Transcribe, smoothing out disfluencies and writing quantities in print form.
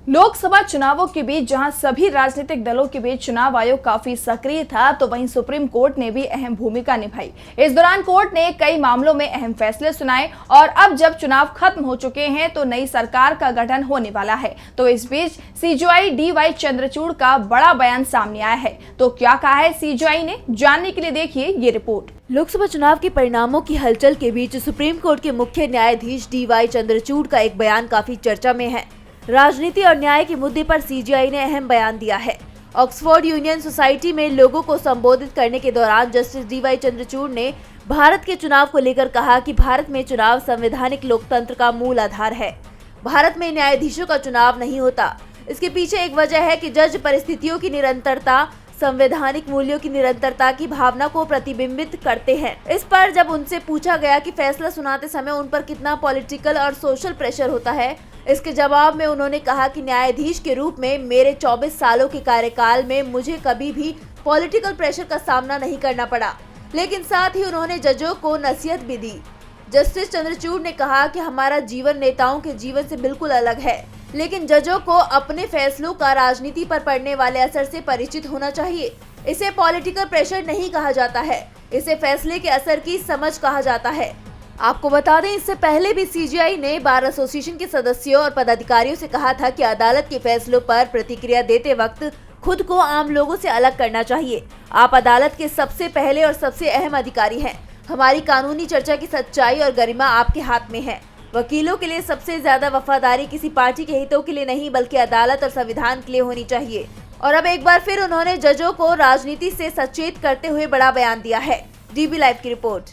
लोकसभा चुनावों के बीच जहां सभी राजनीतिक दलों के बीच चुनाव आयोग काफी सक्रिय था, तो वहीं सुप्रीम कोर्ट ने भी अहम भूमिका निभाई। इस दौरान कोर्ट ने कई मामलों में अहम फैसले सुनाए और अब जब चुनाव खत्म हो चुके हैं तो नई सरकार का गठन होने वाला है। तो इस बीच सीजेआई डीवाई चंद्रचूड़ का बड़ा बयान सामने आया है। तो क्या कहा है सीजेआई ने, जानने के लिए देखिए ये रिपोर्ट। लोकसभा चुनाव के परिणामों की हलचल के बीच सुप्रीम कोर्ट के मुख्य न्यायाधीश डीवाई चंद्रचूड़ का एक बयान काफी चर्चा में है। राजनीति और न्याय के मुद्दे पर सीजेआई ने अहम बयान दिया है। ऑक्सफोर्ड यूनियन सोसाइटी में लोगों को संबोधित करने के दौरान जस्टिस डीवाई चंद्रचूड़ ने भारत के चुनाव को लेकर कहा कि भारत में चुनाव संवैधानिक लोकतंत्र का मूल आधार है। भारत में न्यायाधीशों का चुनाव नहीं होता। इसके पीछे एक वजह है कि जज परिस्थितियों की निरंतरता, संवैधानिक मूल्यों की निरंतरता की भावना को प्रतिबिंबित करते हैं। इस पर जब उनसे पूछा गया कि फैसला सुनाते समय उन पर कितना पॉलिटिकल और सोशल प्रेशर होता है, इसके जवाब में उन्होंने कहा कि न्यायाधीश के रूप में मेरे 24 सालों के कार्यकाल में मुझे कभी भी पॉलिटिकल प्रेशर का सामना नहीं करना पड़ा। लेकिन साथ ही उन्होंने जजों को नसीहत भी दी। जस्टिस चंद्रचूड़ ने कहा कि हमारा जीवन नेताओं के जीवन से बिल्कुल अलग है, लेकिन जजों को अपने फैसलों का राजनीति पर पड़ने वाले असर से परिचित होना चाहिए। इसे पॉलिटिकल प्रेशर नहीं कहा जाता है, इसे फैसले के असर की समझ कहा जाता है। आपको बता दें, इससे पहले भी सीजेआई ने बार एसोसिएशन के सदस्यों और पदाधिकारियों से कहा था कि अदालत के फैसलों पर प्रतिक्रिया देते वक्त खुद को आम लोगों से अलग करना चाहिए। आप अदालत के सबसे पहले और सबसे अहम अधिकारी हैं। हमारी कानूनी चर्चा की सच्चाई और गरिमा आपके हाथ में है। वकीलों के लिए सबसे ज्यादा वफादारी किसी पार्टी के हितों के लिए नहीं, बल्कि अदालत और संविधान के लिए होनी चाहिए। और अब एक बार फिर उन्होंने जजों को राजनीति से सचेत करते हुए बड़ा बयान दिया है। डीबी लाइव की रिपोर्ट।